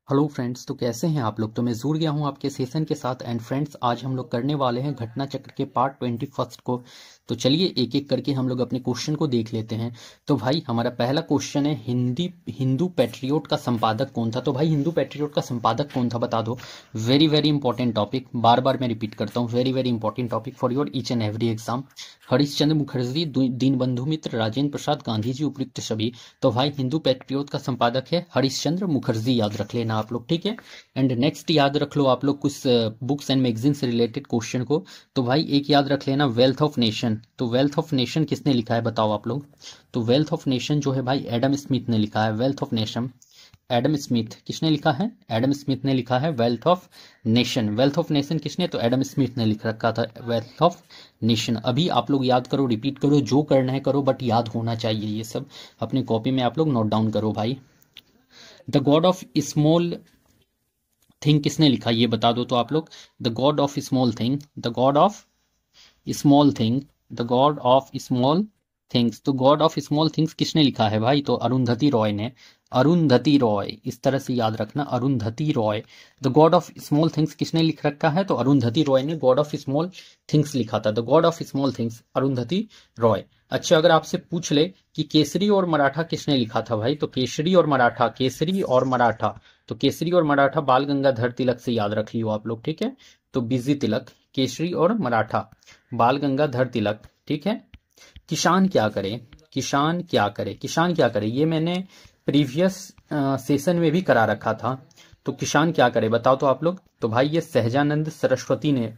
Hello friends, तो कैसे हैं आप लोग। तो मैं जुड़ गया हूं आपके सेशन के साथ। एंड फ्रेंड्स, आज हम लोग करने वाले हैं घटना चक्र के पार्ट 21 को। तो चलिए एक एक करके हम लोग अपने क्वेश्चन को देख लेते हैं। तो भाई हमारा पहला क्वेश्चन है, हिंदू पैट्रियोट का संपादक कौन था। तो भाई हिंदू पैट्रियोट का संपादक कौन था बता दो। वेरी वेरी इंपॉर्टेंट टॉपिक, बार बार मैं रिपीट करता हूँ, very very important topic for your each and every exam. Harishchandra Mukherjee, Dinbandhu Mitra, Rajendra Prasad, Gandhi ji, उपयुक्त सभी। तो भाई हिंदू पैट्रियोट का संपादक है हरीशचंद्र मुखर्जी, याद रख लेना आप लोग, ठीक है। एंड नेक्स्ट याद रख लो आप लोग कुछ बुक्स एंड मैगजीन से रिलेटेड क्वेश्चन को। तो भाई एक याद रख लेना, वेल्थ ऑफ नेशन। तो वेल्थ ऑफ नेशन किसने लिखा है बताओ आप लोग। तो वेल्थ ऑफ नेशन जो है भाई एडम स्मिथ ने लिखा है। Wealth of nation Adam Smith किसने लिखा है, एडम स्मिथ ने लिखा है wealth of nation. Wealth of nation किसने, तो एडम स्मिथ ने लिख रखा था वेल्थ ऑफ नेशन। अभी आप लोग याद करो, रिपीट करो, जो करना है करो, बट याद होना चाहिए ये सब। अपनी कॉपी में आप लोग नोट डाउन करो भाई। The God of small thing किसने लिखा ये बता दो तो आप लोग। The God of small thing, the God of small thing, the God of small things. तो गॉड ऑफ स्मॉल थिंग्स किसने लिखा है भाई, तो अरुंधति रॉय ने। अरुंधति रॉय, इस तरह से याद रखना, Arundhati Roy. The God of small things किसने लिख रखा है, तो अरुंधति रॉय ने गॉड ऑफ स्मॉल थिंग्स लिखा था। The God of small things, Arundhati Roy. अच्छा, अगर आपसे पूछ ले कि केसरी और मराठा किसने लिखा था भाई, तो केसरी और मराठा, केसरी और मराठा, तो केसरी और मराठा बाल गंगाधर तिलक से याद रख लियो आप लोग, ठीक है। तो बीजी तिलक, केसरी और मराठा, बाल गंगाधर तिलक, ठीक है। किसान क्या करे, किसान क्या करे, किसान क्या करे, ये मैंने प्रीवियस सेशन में भी करा रखा था। तो किसान क्या करे बताओ तो आप लोग। तो भाई ये सहजानंद सरस्वती ने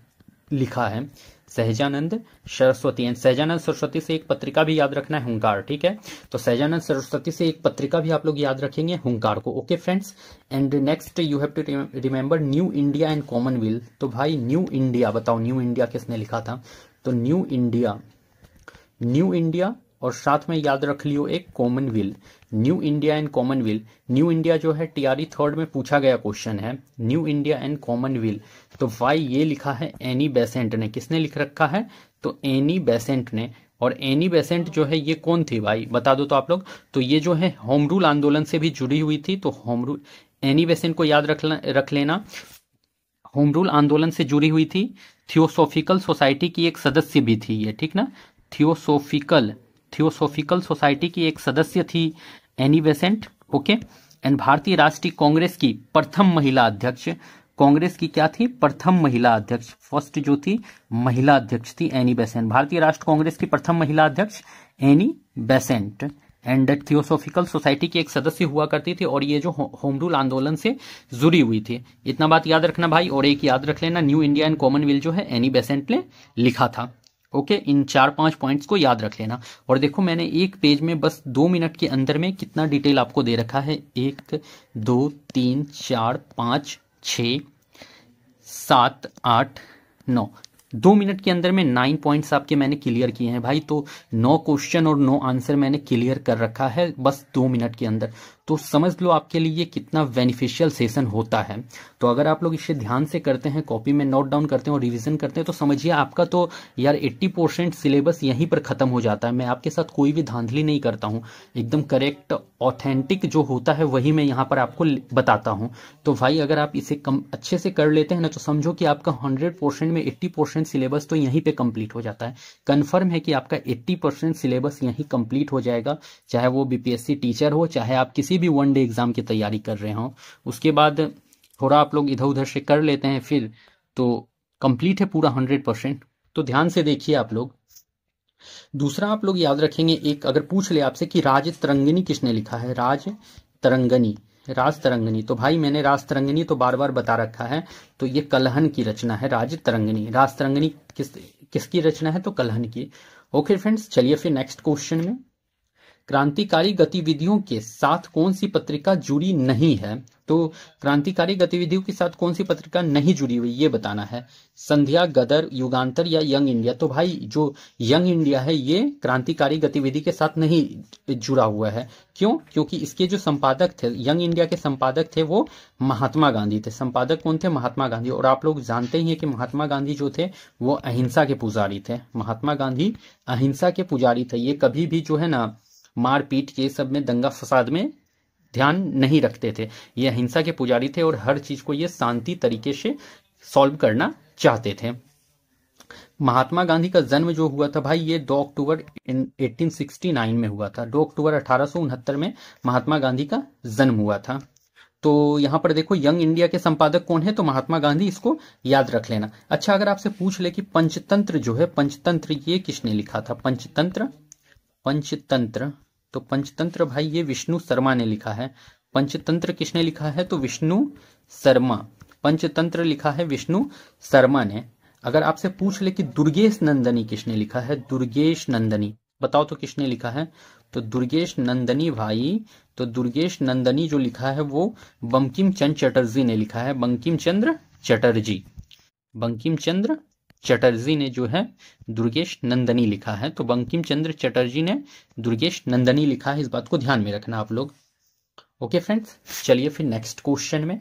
लिखा है, सहजानंद सरस्वती। एंड सहजानंद सरस्वती से एक पत्रिका भी याद रखना है, हुंकार, ठीक है। तो सहजानंद सरस्वती से एक पत्रिका भी आप लोग याद रखेंगे, हुंकार को, okay friends. And next you have to remember New India and Commonwealth. तो भाई न्यू इंडिया बताओ, न्यू इंडिया किसने लिखा था। तो न्यू इंडिया, न्यू इंडिया और साथ में याद रख लियो एक Commonwealth. New India and Commonwealth, new India जो है टीआरई थर्ड में पूछा गया क्वेश्चन है, न्यू इंडिया एंड कॉमनवेल्थ। तो भाई ये लिखा है एनी बेसेंट ने, किसने लिख रखा है, तो एनी बेसेंट ने। और एनी बेसेंट जो है ये कौन थी भाई बता दो तो आप लोग। तो ये जो है होम रूल आंदोलन से भी जुड़ी हुई थी। तो होम रूल, एनी बेसेंट को याद रख लेना, होम रूल आंदोलन से जुड़ी हुई थी। थियोसॉफिकल सोसाइटी की एक सदस्य भी थी ये, ठीक ना। थियोसॉफिकल सोसाइटी की एक सदस्य थी एनी बेसेंट, ओके। एंड भारतीय राष्ट्रीय कांग्रेस की प्रथम महिला अध्यक्ष, कांग्रेस की क्या थी, प्रथम महिला अध्यक्ष, फर्स्ट जो थी महिला अध्यक्ष थी एनी बेसेंट। भारतीय राष्ट्र कांग्रेस की प्रथम महिला अध्यक्ष Annie Besant. And theosophical society की एक सदस्य हुआ करती थी, और ये जो होम रूल आंदोलन से जुड़ी हुई थी। इतना बात याद रखना भाई। और एक याद रख लेना, न्यू इंडिया एंड कॉमनवेल्थ जो है एनी बेसेंट ने लिखा था, ओके। इन 4-5 पॉइंट्स को याद रख लेना। और देखो मैंने एक पेज में बस 2 मिनट के अंदर में कितना डिटेल आपको दे रखा है, 1 2 3 4 5 6 7 8 9, 2 मिनट के अंदर में 9 पॉइंट्स आपके मैंने क्लियर किए हैं भाई। तो 9 क्वेश्चन और 9 आंसर मैंने क्लियर कर रखा है बस 2 मिनट के अंदर। तो समझ लो आपके लिए कितना बेनिफिशियल सेशन होता है। तो अगर आप लोग इसे ध्यान से करते हैं, कॉपी में नोट डाउन करते हैं और रिवीजन करते हैं, तो समझिए आपका तो यार 80% सिलेबस यहीं पर खत्म हो जाता है। मैं आपके साथ कोई भी धांधली नहीं करता हूँ, एकदम करेक्ट ऑथेंटिक जो होता है वही मैं यहाँ पर आपको बताता हूँ। तो भाई अगर आप इसे अच्छे से कर लेते हैं ना, तो समझो कि आपका 100% में 80% सिलेबस तो यहीं पे कंप्लीट हो जाता है। कंफर्म है कि आपका 80% सिलेबस यहीं कंप्लीट हो जाएगा, चाहे वो बीपीएससी टीचर हो, चाहे आप किसी भी वन डे एग्जाम की तैयारी कर रहे हो। उसके बाद थोड़ा आप लोग इधर उधर से कर लेते हैं फिर तो कंप्लीट है पूरा 100%। तो ध्यान से देखिए आप लोग। दूसरा आप लोग याद रखेंगे, एक अगर पूछ ले आपसे कि राज तरंगिणी किसने लिखा है, राज तरंगिणी, राज तरंगिणी। तो भाई मैंने राज तरंगिणी तो बार बार बता रखा है। तो ये कलहन की रचना है राज तरंगिणी। राज तरंगिणी किसकी रचना है, तो कलहन की, ओके फ्रेंड्स। चलिए फिर नेक्स्ट क्वेश्चन में, क्रांतिकारी गतिविधियों के साथ कौन सी पत्रिका जुड़ी नहीं है। तो क्रांतिकारी गतिविधियों के साथ कौन सी पत्रिका नहीं जुड़ी हुई ये बताना है। संध्या, गदर, युगांतर या यंग इंडिया। तो भाई जो यंग इंडिया है ये क्रांतिकारी गतिविधि के साथ नहीं जुड़ा हुआ है। क्यों, क्योंकि इसके जो संपादक थे, यंग इंडिया के संपादक थे वो महात्मा गांधी थे। संपादक कौन थे, महात्मा गांधी। और आप लोग जानते ही हैं कि महात्मा गांधी जो थे वो अहिंसा के पुजारी थे। महात्मा गांधी अहिंसा के पुजारी थे। ये कभी भी जो है ना मारपीट ये सब में, दंगा फसाद में ध्यान नहीं रखते थे, ये अहिंसा के पुजारी थे और हर चीज को ये शांति तरीके से सॉल्व करना चाहते थे। महात्मा गांधी का जन्म जो हुआ था भाई, ये 2 अक्टूबर 1869 में हुआ था। 2 अक्टूबर 1869 में महात्मा गांधी का जन्म हुआ था। तो यहां पर देखो यंग इंडिया के संपादक कौन है, तो महात्मा गांधी, इसको याद रख लेना। अच्छा, अगर आपसे पूछ ले कि पंचतंत्र जो है, पंचतंत्र ये किसने लिखा था, पंचतंत्र, पंचतंत्र, तो पंचतंत्र भाई ये विष्णु शर्मा ने लिखा है। पंचतंत्र किसने लिखा है, तो विष्णु शर्मा, पंचतंत्र लिखा है विष्णु शर्मा ने। अगर आपसे पूछ ले कि दुर्गेश नंदनी किसने लिखा है, दुर्गेश नंदनी, बताओ तो किसने लिखा है, तो दुर्गेश नंदनी भाई, तो दुर्गेश नंदनी जो लिखा है वो बंकिम चंद्र चटर्जी ने लिखा है, बंकिम चंद्र चटर्जी, बंकिम चंद्र चटर्जी ने जो है दुर्गेश नंदनी लिखा है। तो बंकिम चंद्र चटर्जी ने दुर्गेश नंदनी लिखा है, इस बात को ध्यान में रखना आप लोग। ओके फ्रेंड्स, चलिए फिर नेक्स्ट क्वेश्चन में।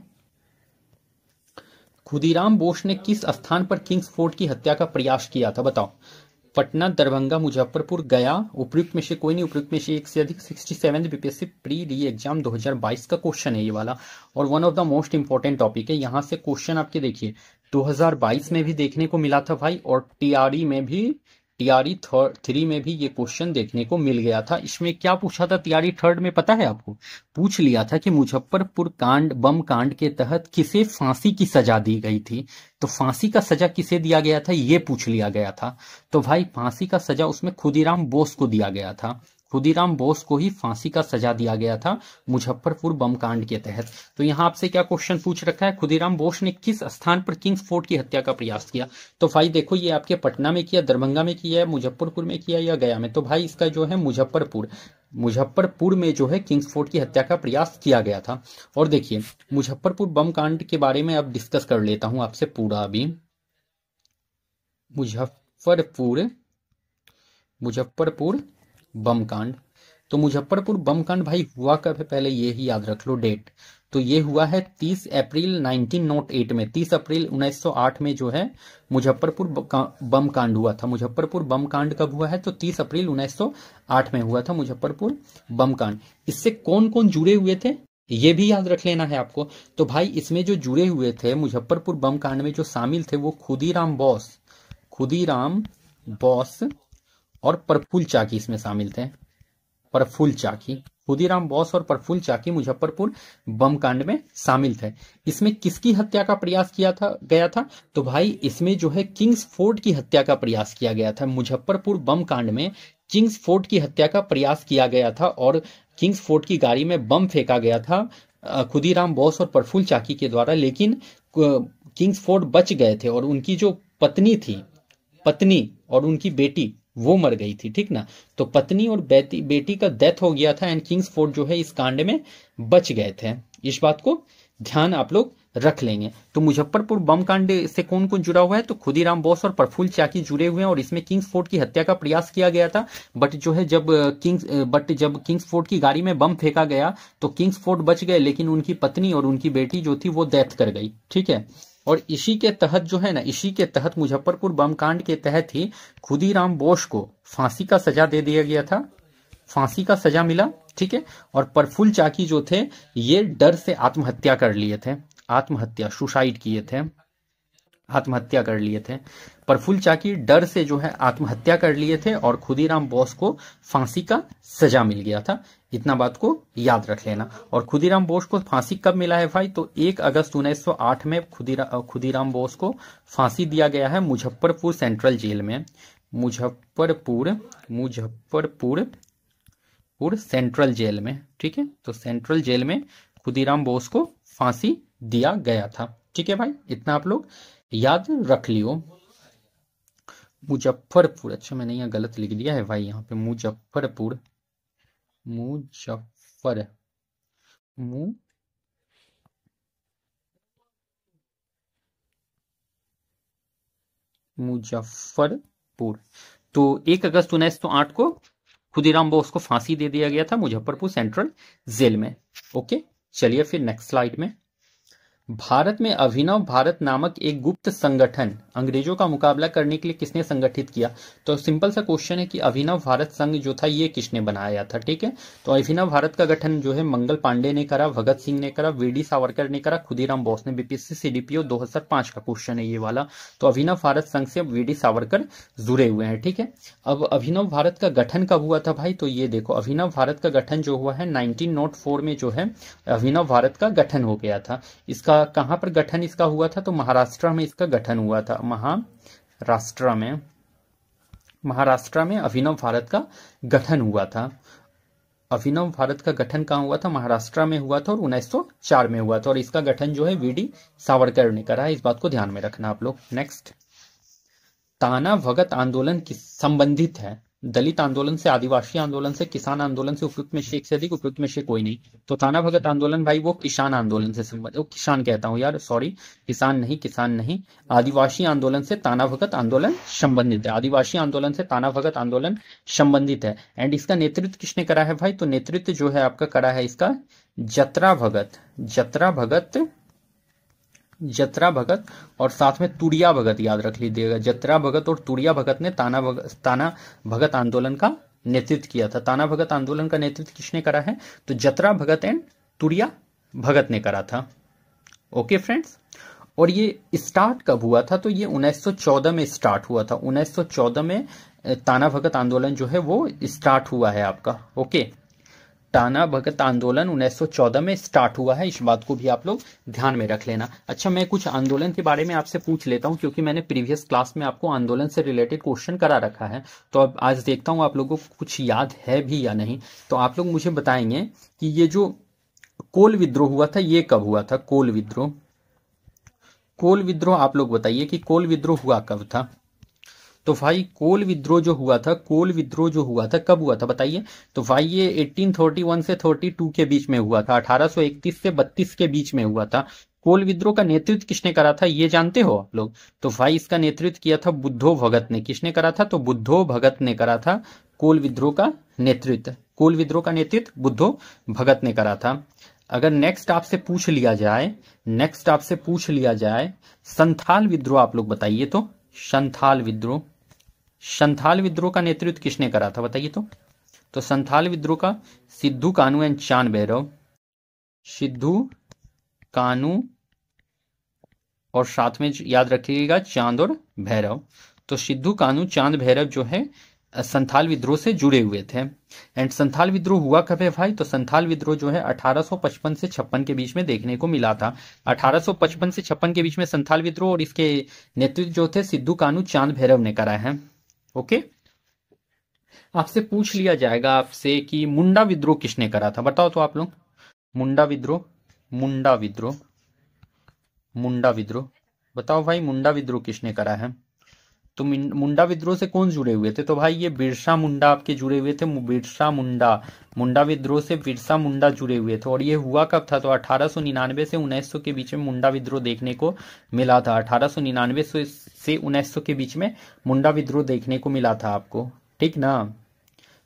खुदीराम बोस ने किस स्थान पर किंग्स फोर्ट की हत्या का प्रयास किया था, बताओ। पटना, दरभंगा, मुजफ्फरपुर, गया, उपयुक्त में से कोई नहीं, उपयुक्त में से एक से अधिक। 67 बीपीएससी प्री री एग्जाम 2022 का क्वेश्चन है ये वाला, और one of the most important topic है। यहां से क्वेश्चन आपके देखिए 2022 में भी देखने को मिला था भाई, और टीआरई में भी, टीआरई 3 में भी ये क्वेश्चन देखने को मिल गया था। इसमें क्या पूछा था टीआरई 3 में, पता है आपको? पूछ लिया था कि मुजफ्फरपुर कांड, बम कांड के तहत किसे फांसी की सजा दी गई थी। तो फांसी का सजा किसे दिया गया था, ये पूछ लिया गया था। तो भाई फांसी का सजा उसमें खुदीराम बोस को दिया गया था, खुदीराम बोस को ही फांसी का सजा दिया गया था मुजफ्फरपुर बम कांड के तहत। तो यहां आपसे क्या क्वेश्चन पूछ रखा है, खुदीराम बोस ने किस स्थान पर किंग्स फोर्ट की हत्या का प्रयास किया। तो भाई देखो ये आपके पटना में किया, दरभंगा में किया, मुजफ्फरपुर में किया या गया में। तो भाई इसका जो है मुजफ्फरपुर, मुजफ्फरपुर में जो है किंग्स फोर्ट की हत्या का प्रयास किया गया था। और देखिए मुजफ्फरपुर बम कांड के बारे में अब डिस्कस कर लेता हूं आपसे पूरा अभी। मुजफ्फरपुर, मुजफ्फरपुर बम कांड, तो मुजफ्फरपुर बम कांड भाई हुआ कब है, पहले ये ही याद रख लो डेट। तो ये हुआ है 30 अप्रैल 1908 में, 30 अप्रैल 1908 में जो है मुजफ्फरपुर बम कांड हुआ था। मुजफ्फरपुर बम कांड कब हुआ है, तो 30 अप्रैल 1908 में हुआ था मुजफ्फरपुर बम कांड। इससे कौन कौन जुड़े हुए थे ये भी याद रख लेना है आपको। तो भाई इसमें जो जुड़े हुए थे मुजफ्फरपुर बम कांड में जो शामिल थे वो खुदीराम बोस, खुदीराम बोस और प्रफुल्ल चाकी इसमें शामिल थे, प्रफुल्ल चाकी, खुदीराम बोस और प्रफुल्ल चाकी मुजफ्फरपुर बम कांड में शामिल थे। इसमें किसकी हत्या का प्रयास किया था गया था, तो भाई इसमें जो है किंग्स फोर्ट की हत्या का प्रयास किया गया था। मुजफ्फरपुर बम कांड में किंग्स फोर्ट की हत्या का प्रयास किया गया था और किंग्स फोर्ट की गाड़ी में बम फेंका गया था खुदीराम बोस और प्रफुल्ल चाकी के द्वारा, लेकिन किंग्स फोर्ट बच गए थे और उनकी जो पत्नी थी, पत्नी और उनकी बेटी वो मर गई थी, ठीक ना। तो पत्नी और बेटी का डेथ हो गया था एंड किंग्स फोर्ट जो है इस कांड में बच गए थे। इस बात को ध्यान आप लोग रख लेंगे। तो मुजफ्फरपुर बम कांड से कौन कौन जुड़ा हुआ है, तो खुदीराम बोस और प्रफुल्ल चाकी जुड़े हुए हैं और इसमें किंग्स फोर्ट की हत्या का प्रयास किया गया था। बट जो है जब किंग्स फोर्ट की गाड़ी में बम फेंका गया तो किंग्स फोर्ट बच गए, लेकिन उनकी पत्नी और उनकी बेटी जो थी वो डेथ कर गई, ठीक है। और इसी के तहत जो है ना, इसी के तहत मुजफ्फरपुर बम कांड के तहत ही खुदीराम बोस को फांसी का सजा दे दिया गया था, फांसी का सजा मिला, ठीक है। और प्रफुल्ल चाकी जो थे ये डर से आत्महत्या कर लिए थे, आत्महत्या, सुसाइड किए थे, आत्महत्या कर लिए थे। प्रफुल्ल चाकी डर से जो है आत्महत्या कर लिए थे और खुदीराम बोस को फांसी का सजा मिल गया था। इतना बात को याद रख लेना। और खुदीराम बोस को फांसी कब मिला है भाई, तो 1 अगस्त 1908 में खुदीराम बोस को फांसी दिया गया है मुजफ्फरपुर सेंट्रल जेल में, मुजफ्फरपुर सेंट्रल जेल में, ठीक है। तो सेंट्रल जेल में खुदीराम बोस को फांसी दिया गया था, ठीक है भाई। इतना आप लोग याद रख लियो। मुजफ्फरपुर, अच्छा मैंने यहाँ गलत लिख दिया है भाई, यहाँ पे मुजफ्फरपुर, मुजफ्फरपुर। तो 1 अगस्त 1908 को खुदीराम बोस को फांसी दे दिया गया था मुजफ्फरपुर सेंट्रल जेल में। ओके, चलिए फिर नेक्स्ट स्लाइड में। भारत में अभिनव भारत नामक एक गुप्त संगठन अंग्रेजों का मुकाबला करने के लिए किसने संगठित किया? तो सिंपल सा क्वेश्चन है कि अभिनव भारत संघ जो था ये किसने बनाया था, ठीक है। तो अभिनव भारत का गठन जो है मंगल पांडे ने करा, भगत सिंह ने करा, वीडी सावरकर ने करा, खुदीराम बोस ने। बीपीएससी सीडीपीओ 2005 का क्वेश्चन है ये वाला। तो अभिनव भारत संघ से वीडी सावरकर जुड़े हुए हैं, ठीक है। अब अभिनव भारत का गठन कब हुआ था भाई? तो ये देखो, अभिनव भारत का गठन जो हुआ है 1904 में जो है अभिनव भारत का गठन हो गया था। इसका कहां पर गठन इसका हुआ था? तो महाराष्ट्र में इसका गठन हुआ था। महाराष्ट्र में अभिनव भारत का गठन हुआ था। अभिनव भारत का गठन कहाँ हुआ था? महाराष्ट्र में हुआ था और 1904 में हुआ था। और इसका गठन जो है वीडी सावरकर ने करा है, इस बात को ध्यान में रखना आप लोग। नेक्स्ट, ताना भगत आंदोलन किस संबंधित है? दलित आंदोलन से, आदिवासी आंदोलन से, किसान आंदोलन से? उपयुक्त में से एक से अधिक, उपयुक्त में से कोई नहीं। तो ताना भगत आंदोलन भाई वो किसान आंदोलन से संबंधित, किसान कहता हूं यार, सॉरी, किसान नहीं, आदिवासी आंदोलन से ताना भगत आंदोलन संबंधित है। आदिवासी आंदोलन से ताना भगत आंदोलन संबंधित है। एंड इसका नेतृत्व किसने करा है भाई? तो नेतृत्व जो है आपका करा है इसका जतरा भगत और साथ में तुरिया भगत, याद रख लीजिएगा। जतरा भगत और तुरिया भगत ने ताना भगत आंदोलन का नेतृत्व किया था। ताना भगत आंदोलन का नेतृत्व किसने करा है? तो जतरा भगत एंड तुरिया भगत ने करा था। ओके फ्रेंड्स, और ये स्टार्ट कब हुआ था? तो ये 1914 में स्टार्ट हुआ था। 1914 में ताना भगत आंदोलन जो है वो स्टार्ट हुआ है आपका। ओके, ताना भगत आंदोलन 1914 में स्टार्ट हुआ है, इस बात को भी आप लोग ध्यान में रख लेना। अच्छा, मैं कुछ आंदोलन के बारे में आपसे पूछ लेता हूं, क्योंकि मैंने प्रीवियस क्लास में आपको आंदोलन से रिलेटेड क्वेश्चन करा रखा है। तो अब आज देखता हूं आप लोगों को कुछ याद है भी या नहीं। तो आप लोग मुझे बताएंगे कि ये जो कोल विद्रोह हुआ था ये कब हुआ था? कोल विद्रोह आप लोग बताइए कि कोल विद्रोह हुआ कब था? तो भाई कोल विद्रोह जो हुआ था कब हुआ था बताइए? तो भाई ये 1831 से 32 के बीच में हुआ था। 1831 से 32 के बीच में हुआ था। कोल विद्रोह का नेतृत्व किसने करा था ये जानते हो आप लोग? तो भाई इसका नेतृत्व किया था बुद्धो भगत ने। किसने करा था? तो बुद्धो भगत ने करा था कोल विद्रोह का नेतृत्व। कोल विद्रोह का नेतृत्व बुद्धो भगत ने करा था। अगर नेक्स्ट आपसे पूछ लिया जाए संथाल विद्रोह, आप लोग बताइए। तो संथाल विद्रोह का नेतृत्व किसने करा था बताइए? तो संथाल विद्रोह का सिद्धू कानू एंड चांद भैरव, सिद्धू कानू और साथ में याद रखिएगा चांद और भैरव। तो सिद्धू कानू चांद भैरव जो है संथाल विद्रोह से जुड़े हुए थे। एंड संथाल विद्रोह हुआ कब है भाई? तो संथाल विद्रोह जो है 1855 से 56 के बीच में देखने को मिला था। 1855 से 56 के बीच में संथाल विद्रोह, और इसके नेतृत्व जो थे सिद्धू कानू चांद भैरव ने करा है। ओके, आपसे पूछ लिया जाएगा आपसे कि मुंडा विद्रोह किसने करा था? बताओ तो आप लोग। मुंडा विद्रोह बताओ भाई, मुंडा विद्रोह किसने करा है? तो मुंडा विद्रोह से कौन जुड़े हुए थे? तो भाई ये बिरसा मुंडा आपके जुड़े हुए थे। मुंडा विद्रोह से बिरसा मुंडा जुड़े हुए थे। और ये हुआ कब था? तो 1899 से 1900 के बीच में मुंडा विद्रोह देखने को मिला था। 1899 से 1900 के बीच में मुंडा विद्रोह देखने को मिला था आपको, ठीक ना।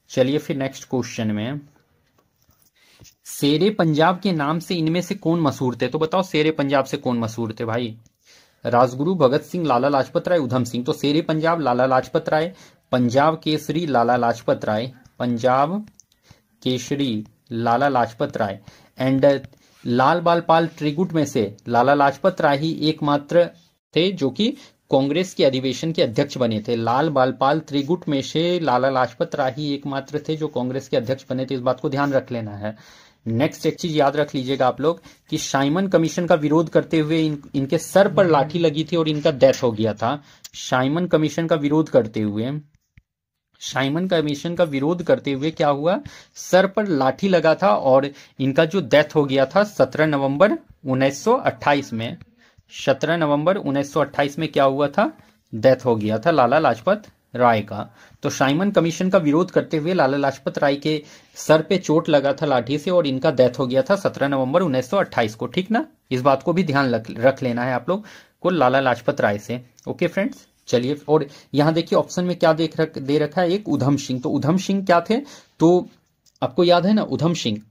चलिए फिर नेक्स्ट क्वेश्चन में, शेरे पंजाब के नाम से इनमें से कौन मशहूर थे? तो बताओ शेरे पंजाब से कौन मशहूर थे भाई? राजगुरु, भगत सिंह, लाला लाजपत राय, उधम सिंह। तो शेरे पंजाब लाला लाजपत राय, पंजाब केसरी लाला लाजपत राय, पंजाब केसरी लाला लाजपत राय। एंड लाल बाल पाल त्रिगुट में से लाला लाजपत राय ही एकमात्र थे जो कि कांग्रेस के अधिवेशन के अध्यक्ष बने थे। लाल बाल पाल त्रिगुट में से लाला लाजपत राय ही एकमात्र थे जो कांग्रेस के अध्यक्ष बने थे, इस बात को ध्यान रख लेना है। नेक्स्ट एक चीज याद रख लीजिएगा आप लोग कि साइमन कमीशन का विरोध करते हुए इनके सर पर लाठी लगी थी और इनका डेथ हो गया था। साइमन कमीशन का विरोध करते हुए क्या हुआ? सर पर लाठी लगा था और इनका जो डेथ हो गया था 17 नवंबर 1928 में। 17 नवंबर 1928 में क्या हुआ था? डेथ हो गया था लाला लाजपत राय का। तो साइमन कमीशन का विरोध करते हुए लाला लाजपत राय के सर पे चोट लगा था लाठी से और इनका डेथ हो गया था 17 नवंबर 1928 को, ठीक ना। इस बात को भी ध्यान रख लेना है आप लोग को, लाला लाजपत राय से। ओके फ्रेंड्स, चलिए। और यहां देखिए ऑप्शन में क्या दे रखा है, एक उधम सिंह। तो उधम सिंह क्या थे? तो आपको याद है ना, उधम सिंह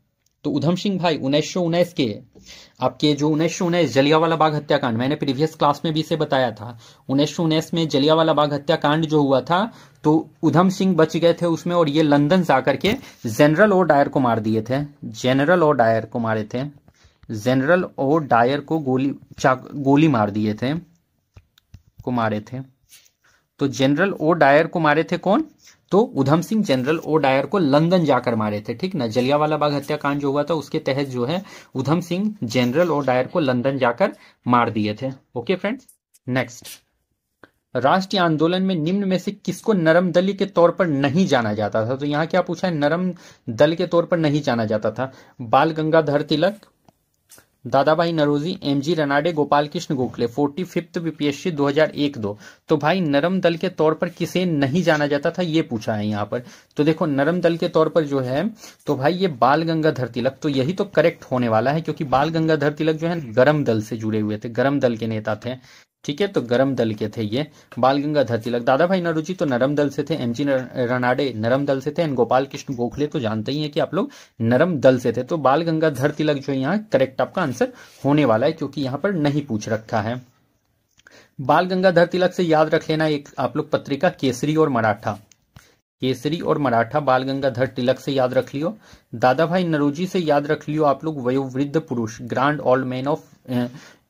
तो उधम सिंह भाई 1919 के आपके जो 1919 जलियांवाला बाग हत्याकांड, मैंने प्रीवियस क्लास में भी इसे बताया था, 1919 में जलियांवाला बाग हत्याकांड जो हुआ था तो उधम सिंह बच गए थे उसमें, और ये लंदन जाकर के जनरल ओ डायर को मार दिए थे। जनरल ओ डायर को मारे थे, जनरल ओ डायर को गोली मार दिए थे, को मारे थे। तो जनरल ओ डायर को मारे थे कौन? तो Udham Singh general O Dyer को लंदन जाकर मारे थे, ठीक ना। जलियांवाला बाग हत्याकांड जो हुआ था उसके तहत जो है Udham Singh general O Dyer को लंदन जाकर मार दिए थे। ओके फ्रेंड्स, नेक्स्ट, राष्ट्रीय आंदोलन में निम्न में से किसको नरम दली के तौर पर नहीं जाना जाता था? तो यहां क्या पूछा है, नरम दल के तौर पर नहीं जाना जाता था। बाल गंगाधर तिलक, दादा भाई Naoroji, MG Ranade, Gopal Krishna Gokhale. 45th BPSC 2001-2। तो भाई नरम दल के तौर पर किसे नहीं जाना जाता था ये पूछा है यहाँ पर। तो देखो नरम दल के तौर पर जो है तो भाई ये बाल गंगाधर तिलक, तो यही तो करेक्ट होने वाला है, क्योंकि बाल गंगाधर तिलक जो है गरम दल से जुड़े हुए थे, गरम दल के नेता थे, ठीक है। तो गरम दल के थे ये बाल गंगाधर तिलक। दादा भाई नौरोजी तो नरम दल से थे, एमजी रनाडे नरम दल से थे, एंड गोपाल कृष्ण गोखले तो जानते ही हैं कि आप लोग नरम दल से थे। तो बाल गंगाधर तिलक जो है यहाँ करेक्ट आपका आंसर होने वाला है, क्योंकि यहाँ पर नहीं पूछ रखा है। बाल गंगाधर तिलक से याद रख लेना एक आप लोग पत्रिका केसरी और मराठा, केसरी और मराठा बाल गंगाधर तिलक से याद रख लियो। दादा भाई नरोजी से याद रख लियो आप लोग वयोवृद्ध पुरुष, grand old man of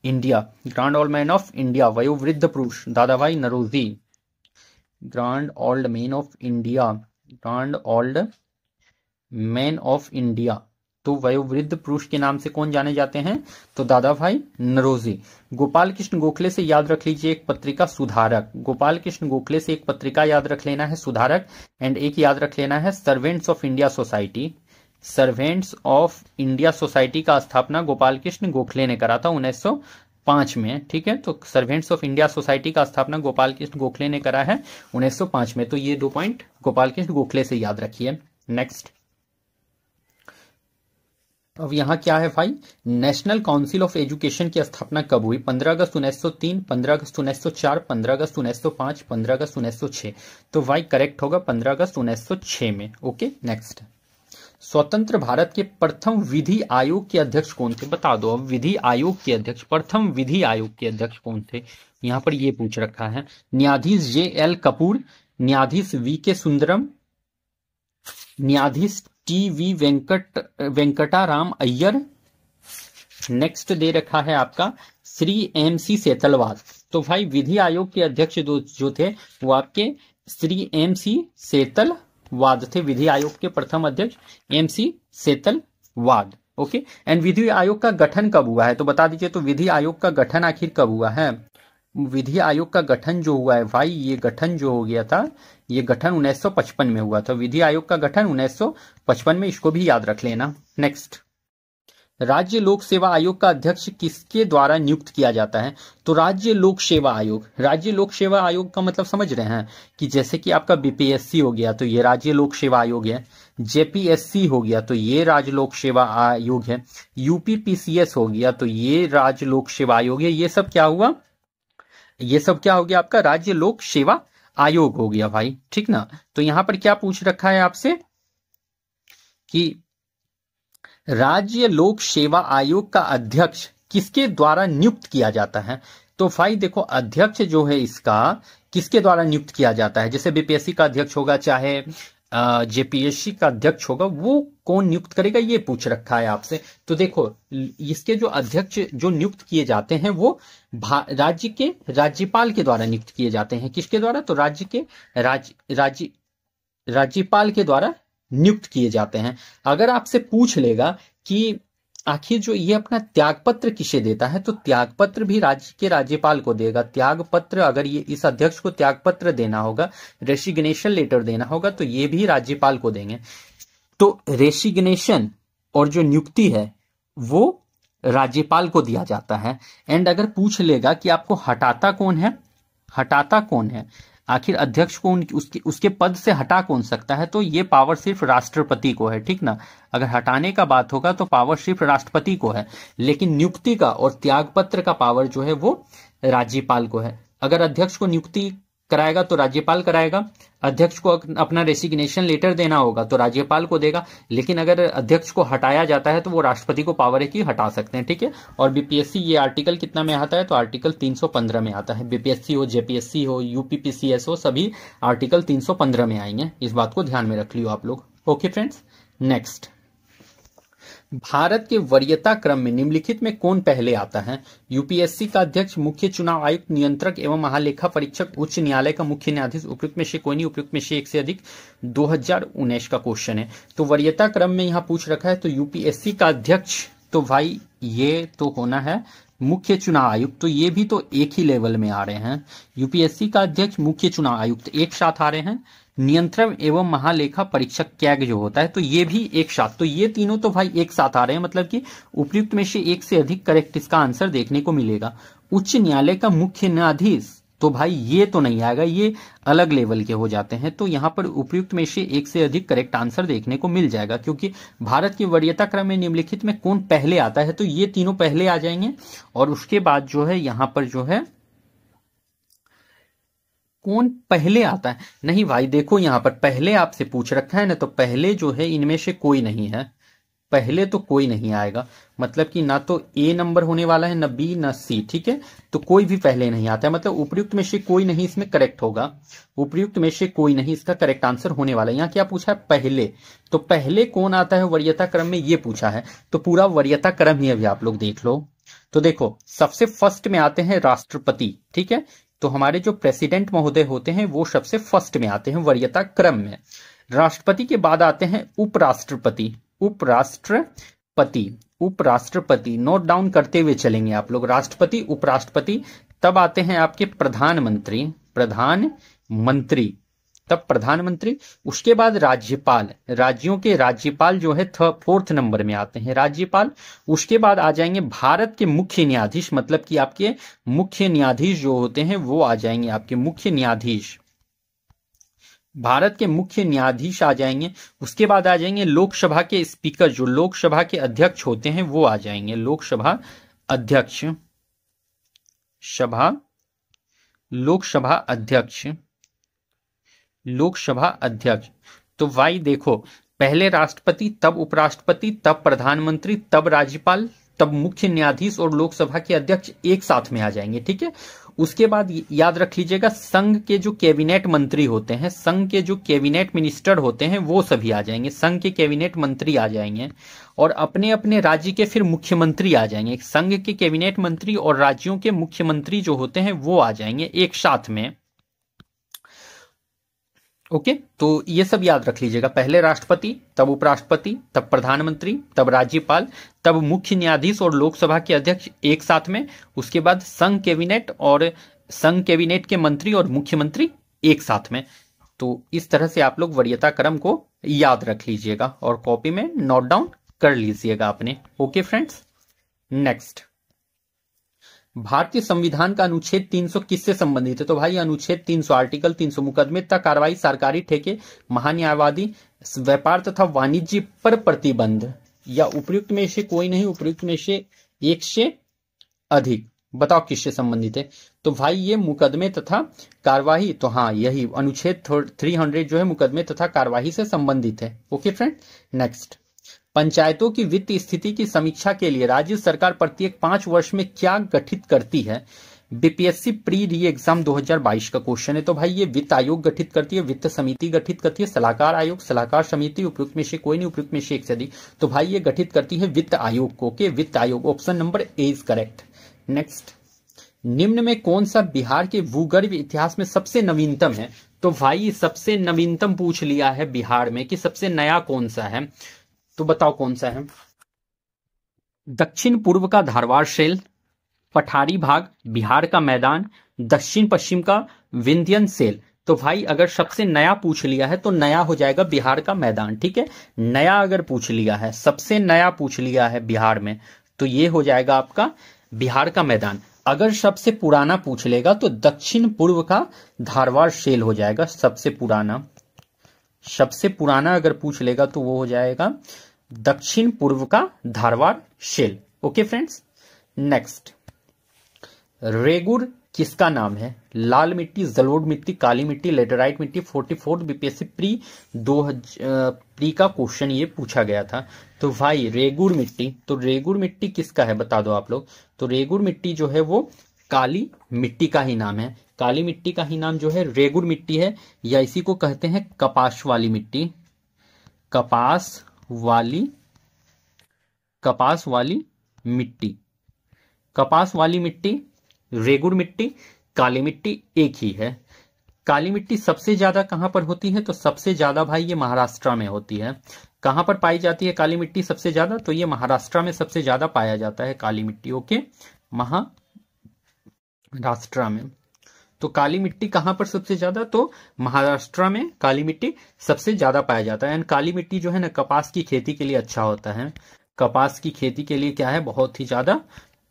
India, grand old man of India, वयोवृद्ध पुरुष दादा भाई Naoroji, grand old man of India, grand old man of India. तो वयोवृद्ध पुरुष के नाम से कौन जाने जाते हैं? तो दादा भाई नरोजी। गोपाल कृष्ण गोखले से याद रख लीजिए एक पत्रिका सुधारक, गोपाल कृष्ण गोखले से एक पत्रिका याद रख लेना है सुधारक, एंड एक याद रख लेना है servants of India society. Servants of India society का स्थापना गोपाल कृष्ण गोखले ने करा था 1905 में, ठीक है। तो सर्वेंट्स ऑफ इंडिया सोसाइटी का स्थापना गोपाल कृष्ण गोखले ने करा है 1905 में। तो ये 2 पॉइंट गोपाल कृष्ण गोखले से याद रखिए। नेक्स्ट, अब यहाँ क्या है भाई, नेशनल काउंसिल ऑफ एजुकेशन की स्थापना कब हुई? 15 अगस्त 1903, 15 अगस्त 1904, 15 अगस्त 1905, 15 अगस्त 1906। तो भाई करेक्ट होगा 15 अगस्त 1906 में। ओके, नेक्स्ट, स्वतंत्र भारत के प्रथम विधि आयोग के अध्यक्ष कौन थे? बता दो। अब विधि आयोग के अध्यक्ष, प्रथम विधि आयोग के अध्यक्ष कौन थे? यहां पर ये पूछ रखा है। न्यायाधीश JL कपूर, न्यायाधीश VK सुंदरम, न्यायाधीश TV वेंकटाराम अय्यर, नेक्स्ट दे रखा है आपका श्री MC सेतलवाद। तो भाई विधि आयोग के अध्यक्ष जो थे वो आपके श्री MC सेतलवाद थे, विधि आयोग के प्रथम अध्यक्ष MC सेतलवाद। ओके, एंड विधि आयोग का गठन कब हुआ है? तो बता दीजिए। तो विधि आयोग का गठन आखिर कब हुआ है? विधि आयोग का गठन जो हुआ है भाई, ये गठन जो हो गया था, ये गठन 1955 में हुआ था। विधि आयोग का गठन 1955 में, इसको भी याद रख लेना। नेक्स्ट, राज्य लोक सेवा आयोग का अध्यक्ष किसके द्वारा नियुक्त किया जाता है? तो राज्य लोक सेवा आयोग, राज्य लोक सेवा आयोग का मतलब समझ रहे हैं कि जैसे कि आपका BPSC हो गया तो ये राज्य लोक सेवा आयोग है, JPSC हो गया तो ये राज्य लोक सेवा आयोग है, UPPCS हो गया तो ये राज्य लोक सेवा आयोग है। ये सब क्या हुआ? ये सब क्या हो गया आपका? राज्य लोक सेवा आयोग हो गया भाई, ठीक ना। तो यहां पर क्या पूछ रखा है आपसे कि राज्य लोक सेवा आयोग का अध्यक्ष किसके द्वारा नियुक्त किया जाता है? तो भाई देखो अध्यक्ष जो है इसका किसके द्वारा नियुक्त किया जाता है? जैसे BPSC का अध्यक्ष होगा, चाहे JPSC का अध्यक्ष होगा, वो कौन नियुक्त करेगा ये पूछ रखा है आपसे। तो देखो इसके जो अध्यक्ष जो नियुक्त किए जाते हैं वो राज्य के राज्यपाल के द्वारा नियुक्त किए जाते हैं। किसके द्वारा? तो राज्य के राज्यपाल के द्वारा नियुक्त किए जाते हैं। अगर आपसे पूछ लेगा कि आखिर जो ये अपना त्यागपत्र किसे देता है, तो त्यागपत्र भी राज्य के राज्यपाल को देगा। त्यागपत्र, अगर ये इस अध्यक्ष को त्यागपत्र देना होगा, रेसिग्नेशन लेटर देना होगा, तो ये भी राज्यपाल को देंगे। तो रेसिग्नेशन और जो नियुक्ति है वो राज्यपाल को दिया जाता है। एंड अगर पूछ लेगा कि आपको हटाता कौन है, हटाता कौन है, आखिर अध्यक्ष को उसके पद से हटा कौन सकता है, तो ये पावर सिर्फ राष्ट्रपति को है, ठीक ना। अगर हटाने का बात होगा तो पावर सिर्फ राष्ट्रपति को है, लेकिन नियुक्ति का और त्यागपत्र का पावर जो है वो राज्यपाल को है। अगर अध्यक्ष को नियुक्ति कराएगा तो राज्यपाल कराएगा, अध्यक्ष को अपना रेसिग्नेशन लेटर देना होगा तो राज्यपाल को देगा, लेकिन अगर अध्यक्ष को हटाया जाता है तो वो राष्ट्रपति को पावर है कि हटा सकते हैं, ठीक है। और बीपीएससी ये आर्टिकल कितना में आता है, तो आर्टिकल 315 में आता है। बीपीएससी हो, जेपीएससी हो, यूपीपीसीएस हो, सभी आर्टिकल 315 में आएंगे, इस बात को ध्यान में रख लियो आप लोग। ओके फ्रेंड्स, नेक्स्ट, भारत के वरीयता क्रम में निम्नलिखित में कौन पहले आता है? यूपीएससी का अध्यक्ष, मुख्य चुनाव आयुक्त, नियंत्रक एवं महालेखा परीक्षक, उच्च न्यायालय का मुख्य न्यायाधीश, उपयुक्त में से कोई नहीं, उपयुक्त में से एक से अधिक। 2019 का क्वेश्चन है। तो वरीयता क्रम में यहां पूछ रखा है, तो यूपीएससी का अध्यक्ष तो भाई ये तो होना है मुख्य चुनाव आयुक्त, तो ये भी तो एक ही लेवल में आ रहे हैं। यूपीएससी का अध्यक्ष, मुख्य चुनाव आयुक्त एक साथ आ रहे हैं। नियंत्रक एवं महालेखा परीक्षक कैग जो होता है तो ये भी एक साथ, तो ये तीनों तो भाई एक साथ आ रहे हैं, मतलब कि उपयुक्त में से एक से अधिक करेक्ट इसका आंसर देखने को मिलेगा। उच्च न्यायालय का मुख्य न्यायाधीश, तो भाई ये तो नहीं आएगा, ये अलग लेवल के हो जाते हैं, तो यहां पर उपयुक्त में से एक से अधिक करेक्ट आंसर देखने को मिल जाएगा, क्योंकि भारत की वरीयता क्रम में निम्नलिखित में कौन पहले आता है, तो ये तीनों पहले आ जाएंगे। और उसके बाद जो है यहां पर जो है कौन पहले आता है, नहीं भाई देखो यहां पर पहले आपसे पूछ रखा है ना, तो पहले जो है इनमें से कोई नहीं है, पहले तो कोई नहीं आएगा, मतलब कि ना तो ए नंबर होने वाला है, ना बी ना सी, ठीक है। तो कोई भी पहले नहीं आता है, मतलब उपयुक्त में से कोई नहीं इसमें करेक्ट होगा, उपयुक्त में से कोई नहीं इसका करेक्ट आंसर होने वाला है। यहाँ क्या पूछा है, पहले, तो पहले कौन आता है वरीयता क्रम में, ये पूछा है, तो पूरा वरीयता क्रम ही अभी आप लोग देख लो। तो देखो सबसे फर्स्ट में आते हैं राष्ट्रपति, ठीक है, तो हमारे जो प्रेसिडेंट महोदय होते हैं वो सबसे फर्स्ट में आते हैं वरीयता क्रम में। राष्ट्रपति के बाद आते हैं उपराष्ट्रपति, उपराष्ट्रपति, उपराष्ट्रपति, नोट डाउन करते हुए चलेंगे आप लोग, राष्ट्रपति, उपराष्ट्रपति, तब आते हैं आपके प्रधानमंत्री, प्रधानमंत्री, तब प्रधानमंत्री, उसके बाद राज्यपाल, राज्यों के राज्यपाल जो है फोर्थ नंबर में आते हैं राज्यपाल। उसके बाद आ जाएंगे भारत के मुख्य न्यायाधीश, मतलब कि आपके मुख्य न्यायाधीश जो होते हैं वो आ जाएंगे, आपके मुख्य न्यायाधीश, भारत के मुख्य न्यायाधीश आ जाएंगे। उसके बाद आ जाएंगे लोकसभा के स्पीकर, जो लोकसभा के अध्यक्ष होते हैं वो आ जाएंगे, लोकसभा अध्यक्ष, लोकसभा अध्यक्ष, लोकसभा अध्यक्ष। तो भाई देखो पहले राष्ट्रपति, तब उपराष्ट्रपति, तब प्रधानमंत्री, तब राज्यपाल, तब मुख्य न्यायाधीश और लोकसभा के अध्यक्ष एक साथ में आ जाएंगे, ठीक है। उसके बाद याद रख लीजिएगा संघ के जो कैबिनेट मंत्री होते हैं, संघ के जो कैबिनेट मिनिस्टर होते हैं वो सभी आ जाएंगे, संघ के कैबिनेट मंत्री आ जाएंगे, और अपने अपने राज्य के फिर मुख्यमंत्री आ जाएंगे। संघ के कैबिनेट मंत्री और राज्यों के मुख्यमंत्री जो होते हैं वो आ जाएंगे एक साथ में। ओके, तो ये सब याद रख लीजिएगा, पहले राष्ट्रपति, तब उपराष्ट्रपति, तब प्रधानमंत्री, तब राज्यपाल, तब मुख्य न्यायाधीश और लोकसभा के अध्यक्ष एक साथ में, उसके बाद संघ कैबिनेट और संघ कैबिनेट के मंत्री और मुख्यमंत्री एक साथ में। तो इस तरह से आप लोग वरीयता क्रम को याद रख लीजिएगा और कॉपी में नोट डाउन कर लीजिएगा अपने। ओके फ्रेंड्स, नेक्स्ट, भारतीय संविधान का अनुच्छेद 300 किससे संबंधित है? तो भाई अनुच्छेद 300 आर्टिकल 300 मुकदमेता कार्रवाई, सरकारी ठेके, महान्यायवादी, व्यापार तथा वाणिज्य पर प्रतिबंध, या उपयुक्त में से कोई नहीं, उपयुक्त में से एक से अधिक। बताओ किससे संबंधित है? तो भाई ये मुकदमे तथा कार्यवाही, तो हाँ यही अनुच्छेद 300 जो है मुकदमे तथा कार्यवाही से संबंधित है। ओके फ्रेंड, नेक्स्ट, पंचायतों की वित्तीय स्थिति की समीक्षा के लिए राज्य सरकार प्रत्येक 5 वर्ष में क्या गठित करती है? बीपीएससी प्री री एग्जाम 2022 का क्वेश्चन है। तो भाई ये वित्त आयोग गठित करती है, वित्त समिति गठित करती है, सलाहकार आयोग, सलाहकार समिति, उपयुक्त में से कोई नहीं, उपयुक्त में से एक से अधिक। तो भाई ये गठित करती है वित्त आयोग को। ओके, वित्त आयोग, option number A is correct. Next, निम्न में कौन सा बिहार के भूगर्भ इतिहास में सबसे नवीनतम है? तो भाई सबसे नवीनतम पूछ लिया है बिहार में कि सबसे नया कौन सा है, तो बताओ कौन सा है? दक्षिण पूर्व का धारवाड़ सेल, पठारी भाग, बिहार का मैदान, दक्षिण पश्चिम का विंध्यन सेल। तो भाई अगर सबसे नया पूछ लिया है तो नया हो जाएगा बिहार का मैदान। ठीक है, नया अगर पूछ लिया है, सबसे नया पूछ लिया है बिहार में, तो ये हो जाएगा आपका बिहार का मैदान। अगर सबसे पुराना पूछ लेगा तो दक्षिण पूर्व का धारवाड़ सेल हो जाएगा सबसे पुराना। सबसे पुराना अगर पूछ लेगा तो वो हो जाएगा दक्षिण पूर्व का धारवाड़ सेल। ओके फ्रेंड्स, नेक्स्ट, रेगुर किसका नाम है? लाल मिट्टी, जलोढ़ मिट्टी, काली मिट्टी, लेटेराइट मिट्टी। 44 बीपीएससी प्री का क्वेश्चन ये पूछा गया था। तो भाई रेगुड़ मिट्टी, तो रेगुड़ मिट्टी किसका है बता दो आप लोग। तो रेगुड़ मिट्टी जो है वो काली मिट्टी का ही नाम है। काली मिट्टी का ही नाम जो है रेगुड़ मिट्टी है, या इसी को कहते हैं कपास वाली मिट्टी। कपास वाली मिट्टी, कपास वाली मिट्टी, रेगुड़ मिट्टी, काली मिट्टी एक ही है। काली मिट्टी सबसे ज्यादा कहां पर होती है? तो सबसे ज्यादा भाई ये महाराष्ट्र में होती है। कहां पर पाई जाती है काली मिट्टी सबसे ज्यादा? तो ये महाराष्ट्र में सबसे ज्यादा पाया जाता है काली मिट्टी। ओके, महाराष्ट्र में। तो काली मिट्टी कहां पर सबसे ज्यादा? तो महाराष्ट्र में काली मिट्टी सबसे ज्यादा पाया जाता है। एंड काली मिट्टी जो है ना कपास की खेती के लिए अच्छा होता है। कपास की खेती के लिए क्या है? बहुत ही ज्यादा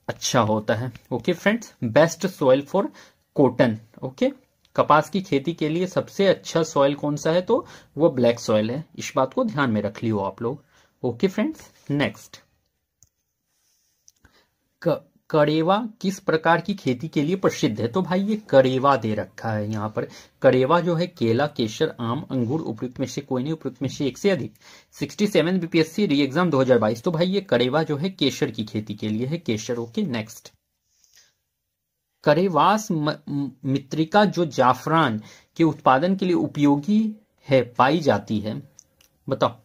अच्छा होता है। Okay friends, best soil for cotton. Okay, कपास की खेती के लिए सबसे अच्छा सॉइल कौन सा है? तो वो ब्लैक सॉइल है। इस बात को ध्यान में रख लियो आप लोग। ओके फ्रेंड्स, नेक्स्ट, करेवा किस प्रकार की खेती के लिए प्रसिद्ध है? तो भाई ये करेवा दे रखा है यहाँ पर। करेवा जो है केला, केसर, आम, अंगूर, उपयुक्त में से कोई नहीं, उपयुक्त में से एक से अधिक। 67 बीपीएससी री एग्जाम 2022। तो भाई ये करेवा जो है केसर की खेती के लिए है, केसर। ओके, नेक्स्ट, करेवास मृत्तिका जो जाफरान के उत्पादन के लिए उपयोगी है पाई जाती है, बताओ।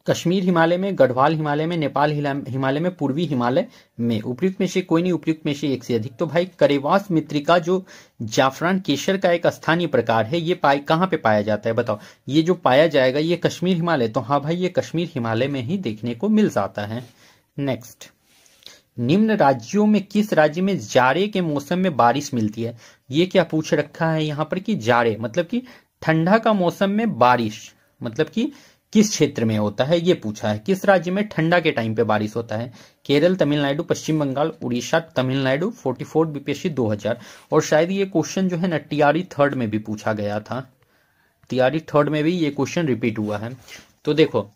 कश्मीर हिमालय में, गढ़वाल हिमालय में, नेपाल हिमालय में, पूर्वी हिमालय में, उपयुक्त में से कोई नहीं, उपयुक्त में से एक से अधिक। तो भाई करेवास मृत्तिका जो जाफरान केसर का एक स्थानीय प्रकार है, ये कहाँ पे पाया जाता है बताओ। ये जो पाया जाएगा ये कश्मीर हिमालय। तो हाँ भाई ये कश्मीर हिमालय में ही देखने को मिल जाता है। नेक्स्ट, निम्न राज्यों में किस राज्य में जाड़े के मौसम में बारिश मिलती है? ये क्या पूछ रखा है यहाँ पर कि जाड़े मतलब कि ठंडा का मौसम में बारिश मतलब कि किस क्षेत्र में होता है, ये पूछा है। किस राज्य में ठंडा के टाइम पे बारिश होता है? केरल, तमिलनाडु, पश्चिम बंगाल, उड़ीसा, तमिलनाडु। 44 बीपीएससी 2000। और शायद ये क्वेश्चन जो है ना टीआरई थर्ड में भी पूछा गया था। टीआरई थर्ड में भी ये क्वेश्चन रिपीट हुआ है। तो देखो,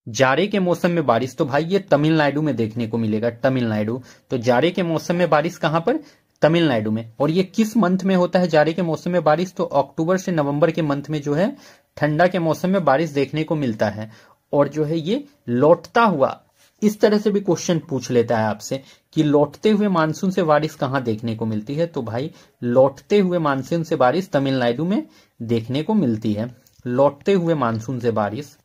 जाड़े के मौसम में बारिश, तो भाई ये तमिलनाडु में देखने को मिलेगा, तमिलनाडु। तो जाड़े के मौसम में बारिश कहां पर? तमिलनाडु में। और ये किस मंथ में होता है जाड़े के मौसम में बारिश? तो अक्टूबर से नवंबर के मंथ में जो है ठंडा के मौसम में बारिश देखने को मिलता है। और जो है ये लौटता हुआ, इस तरह से भी क्वेश्चन पूछ लेता है आपसे कि लौटते हुए मानसून से बारिश कहां देखने को मिलती है? तो भाई लौटते हुए मानसून से बारिश तमिलनाडु में देखने को मिलती है। लौटते हुए मानसून से बारिश,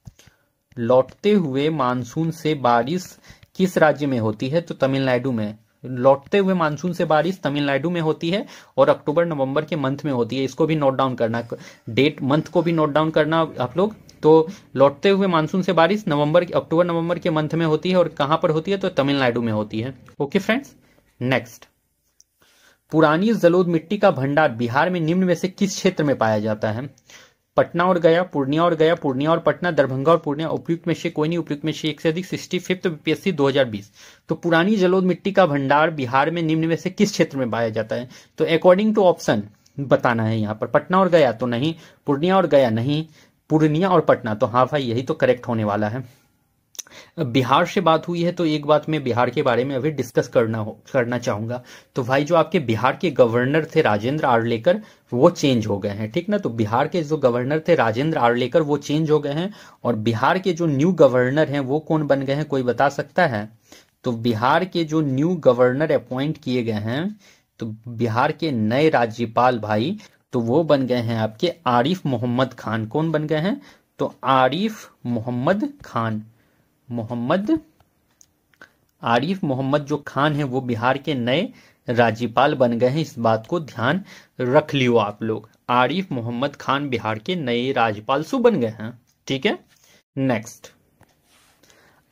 लौटते हुए मानसून से बारिश किस राज्य में होती है? तो तमिलनाडु में। लौटते हुए मानसून से बारिश तमिलनाडु में होती है और अक्टूबर नवंबर के मंथ में होती है। इसको भी नोट डाउन करना, डेट मंथ को भी नोट डाउन करना आप लोग। तो लौटते हुए मानसून से बारिश अक्टूबर नवंबर के मंथ में होती है और कहां पर होती है? तो तमिलनाडु में होती है। ओके फ्रेंड्स, नेक्स्ट, पुरानी जलोढ़ मिट्टी का भंडार बिहार में निम्न में से किस क्षेत्र में पाया जाता है? पटना और गया, पूर्णिया और गया, पूर्णिया और पटना, दरभंगा और पूर्णिया। उपयुक्त में से कोई नहीं, उपयुक्त में से एक से अधिक। 65 बीपीएससी 2020। तो पुरानी जलोढ़ मिट्टी का भंडार बिहार में निम्न में से किस क्षेत्र में पाया जाता है? तो अकॉर्डिंग टू ऑप्शन बताना है यहाँ पर। पटना और गया तो नहीं, पूर्णिया और गया नहीं, पूर्णिया और पटना। तो हाँ भाई यही तो करेक्ट होने वाला है। बिहार से बात हुई है तो एक बात मैं बिहार के बारे में अभी डिस्कस करना चाहूंगा। तो भाई जो आपके बिहार के गवर्नर थे राजेंद्र आर्लेकर, वो चेंज हो गए हैं, ठीक ना। तो बिहार के जो गवर्नर थे राजेंद्र आर्लेकर वो चेंज हो गए हैं। और बिहार के जो न्यू गवर्नर हैं वो कौन बन गए हैं, कोई बता सकता है? तो बिहार के जो न्यू गवर्नर अपॉइंट किए गए हैं, तो बिहार के नए राज्यपाल भाई, तो वो बन गए हैं आपके आरिफ मोहम्मद खान। कौन बन गए हैं? तो आरिफ मोहम्मद खान। आरिफ मोहम्मद जो खान है वो बिहार के नए राज्यपाल बन गए हैं। इस बात को ध्यान रख लियो आप लोग। आरिफ मोहम्मद खान बिहार के नए राज्यपाल सु बन गए हैं, ठीक है। नेक्स्ट,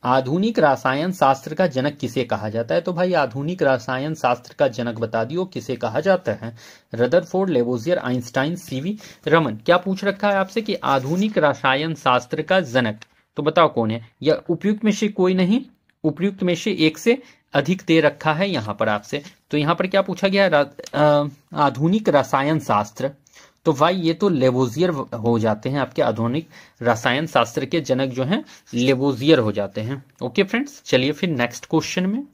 आधुनिक रसायन शास्त्र का जनक किसे कहा जाता है? तो भाई आधुनिक रसायन शास्त्र का जनक बता दियो किसे कहा जाता है। Rutherford, Lavoisier, Einstein, CV Raman. क्या पूछ रखा है आपसे कि आधुनिक रसायन शास्त्र का जनक, तो बताओ कौन है? या उपयुक्त में से कोई नहीं, उपयुक्त में से एक से अधिक दे रखा है यहां पर आपसे। तो यहां पर क्या पूछा गया? आधुनिक रसायन शास्त्र। तो भाई ये तो लेवोजियर हो जाते हैं आपके। आधुनिक रसायन शास्त्र के जनक जो हैं लेवोजियर हो जाते हैं। ओके फ्रेंड्स, चलिए फिर नेक्स्ट क्वेश्चन में।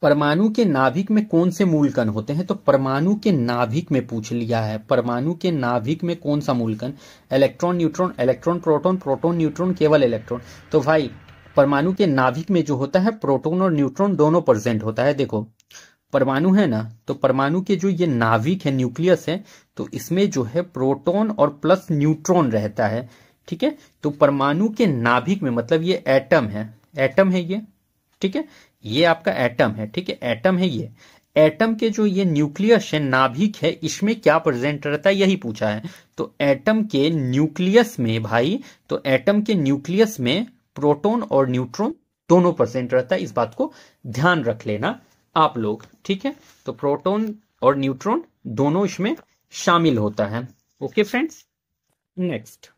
परमाणु के नाभिक में कौन से मूल कण होते हैं? तो परमाणु के नाभिक में पूछ लिया है, परमाणु के नाभिक में कौन सा मूल कण? Electron neutron, electron proton, proton neutron, केवल इलेक्ट्रॉन। तो भाई परमाणु के नाभिक में जो होता है प्रोटॉन और न्यूट्रॉन दोनों प्रेजेंट होता है। देखो परमाणु है ना, तो परमाणु के जो ये नाभिक है, न्यूक्लियस है, तो इसमें जो है प्रोटॉन और प्लस न्यूट्रॉन रहता है। ठीक है, तो परमाणु के नाभिक में मतलब ये एटम है, एटम है ये। ठीक है, ये आपका एटम है। ठीक है, एटम है ये। एटम के जो ये न्यूक्लियस है, नाभिक है, इसमें क्या प्रेजेंट रहता है यही पूछा है। तो एटम के न्यूक्लियस में भाई, तो एटम के न्यूक्लियस में प्रोटॉन और न्यूट्रॉन दोनों प्रेजेंट रहता है, इस बात को ध्यान रख लेना आप लोग। ठीक है, तो प्रोटॉन और न्यूट्रॉन दोनों इसमें शामिल होता है। ओके फ्रेंड्स, नेक्स्ट,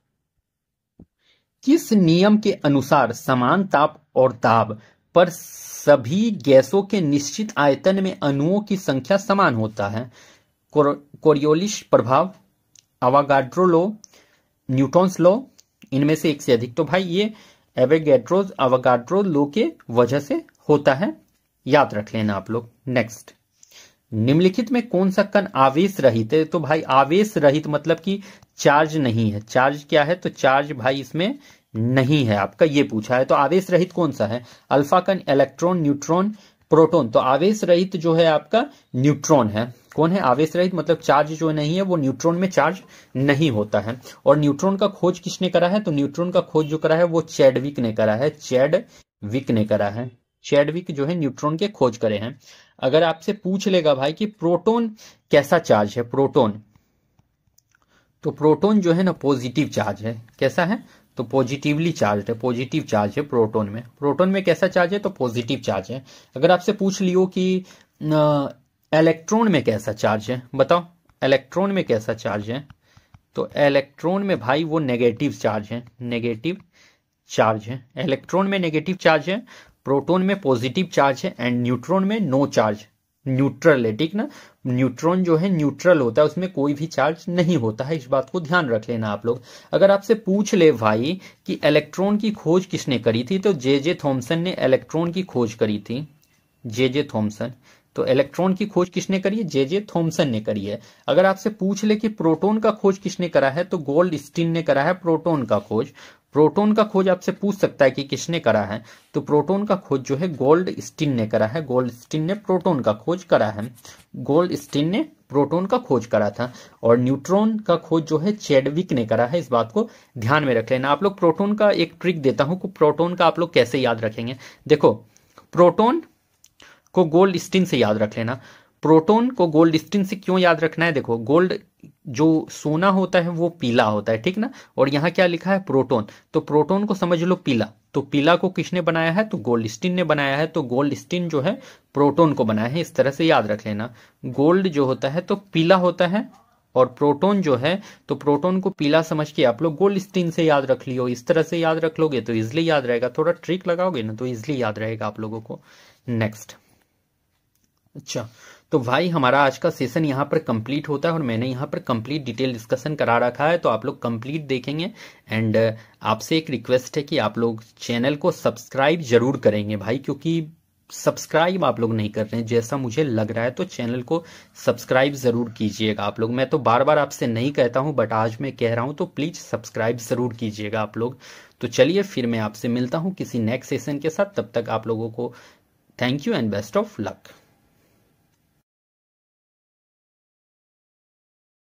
किस नियम के अनुसार समान ताप और दाब पर सभी गैसों के निश्चित आयतन में अणुओं की संख्या समान होता है? कोरियोलिस प्रभाव, अवागाड्रो लॉ, न्यूटन्स लॉ, इनमें से एक से अधिक। तो भाई ये अवागाड्रो लॉ के वजह से होता है, याद रख लेना आप लोग। नेक्स्ट, निम्नलिखित में कौन सा कण आवेश रहित है? तो भाई आवेश रहित मतलब कि चार्ज नहीं है। चार्ज क्या है? तो चार्ज भाई इसमें नहीं है आपका, ये पूछा है। तो आवेश रहित कौन सा है? अल्फा कण, इलेक्ट्रॉन, न्यूट्रॉन, प्रोटॉन। तो आवेश रहित जो है आपका न्यूट्रॉन है। कौन है आवेश रहित? मतलब चार्ज जो नहीं है वो न्यूट्रॉन में चार्ज नहीं होता है। और न्यूट्रॉन का खोज किसने करा है? तो न्यूट्रॉन का खोज जो करा है वो चैडविक ने करा है, चैडविक ने करा है। चैडविक जो है न्यूट्रॉन के खोज करे हैं। अगर आपसे पूछ लेगा भाई कि प्रोटॉन कैसा चार्ज है, प्रोटॉन, तो प्रोटॉन जो है ना पॉजिटिव चार्ज है। कैसा है? तो पॉजिटिवली चार्ज है, पॉजिटिव चार्ज है प्रोटॉन में। प्रोटॉन में कैसा चार्ज है? तो पॉजिटिव चार्ज है। अगर आपसे पूछ लियो कि इलेक्ट्रॉन में कैसा चार्ज है, बताओ इलेक्ट्रॉन में कैसा चार्ज है? तो इलेक्ट्रॉन में भाई वो नेगेटिव चार्ज है, नेगेटिव चार्ज है। इलेक्ट्रॉन में नेगेटिव चार्ज है, प्रोटॉन में पॉजिटिव चार्ज है, एंड न्यूट्रॉन में नो चार्ज, न्यूट्रल है। ठीक ना, न्यूट्रॉन जो है न्यूट्रल होता है, उसमें कोई भी चार्ज नहीं होता है, इस बात को ध्यान रख लेना आप लोग। अगर आपसे पूछ ले भाई कि इलेक्ट्रॉन की खोज किसने करी थी, तो जे थॉमसन ने इलेक्ट्रॉन की खोज करी थी, जे थॉमसन। तो इलेक्ट्रॉन की खोज किसने करी है? जे थॉमसन ने करी है। अगर आपसे पूछ ले कि प्रोटॉन का खोज किसने करा है, तो गोल्डस्टीन ने करा है प्रोटॉन का खोज। प्रोटॉन का खोज आपसे पूछ सकता है कि किसने करा है, तो प्रोटॉन का खोज जो है गोल्डस्टीन ने करा है। गोल्डस्टीन ने प्रोटॉन का खोज करा है, गोल्डस्टीन ने प्रोटॉन का खोज करा था। और न्यूट्रॉन का खोज जो है चैडविक ने करा है, इस बात को ध्यान में रख लेना आप लोग। प्रोटॉन का एक ट्रिक देता हूं कि प्रोटॉन का आप लोग कैसे याद रखेंगे। देखो प्रोटॉन को गोल्डस्टीन से याद रख लेना। प्रोटॉन को गोल्डस्टीन से क्यों याद रखना है? देखो गोल्ड जो सोना होता है वो पीला होता है, ठीक ना, और यहाँ क्या लिखा है? प्रोटॉन। तो प्रोटॉन को समझ लो पीला, तो पीला को किसने बनाया है? तो गोल्डस्टीन ने बनाया है। तो गोल्डस्टीन जो है प्रोटॉन को बनाया है, इस तरह से याद रख लेना। गोल्ड जो होता है तो पीला होता है, और प्रोटॉन जो है तो प्रोटॉन को पीला समझ के आप लोग गोल्डस्टीन से याद रख लियो। इस तरह से याद रख लोगे तो इजिली याद रहेगा, थोड़ा ट्रिक लगाओगे ना तो इजिली याद रहेगा आप लोगों को। नेक्स्ट, अच्छा तो भाई हमारा आज का सेशन यहाँ पर कंप्लीट होता है, और मैंने यहाँ पर कंप्लीट डिटेल डिस्कशन करा रखा है, तो आप लोग कंप्लीट देखेंगे। एंड आपसे एक रिक्वेस्ट है कि आप लोग चैनल को सब्सक्राइब जरूर करेंगे भाई, क्योंकि सब्सक्राइब आप लोग नहीं कर रहे हैं जैसा मुझे लग रहा है, तो चैनल को सब्सक्राइब जरूर कीजिएगा आप लोग। मैं तो बार बार आपसे नहीं कहता हूं, बट आज मैं कह रहा हूं, तो प्लीज सब्सक्राइब जरूर कीजिएगा आप लोग। तो चलिए फिर मैं आपसे मिलता हूं किसी नेक्स्ट सेशन के साथ, तब तक आप लोगों को thank you and best of luck.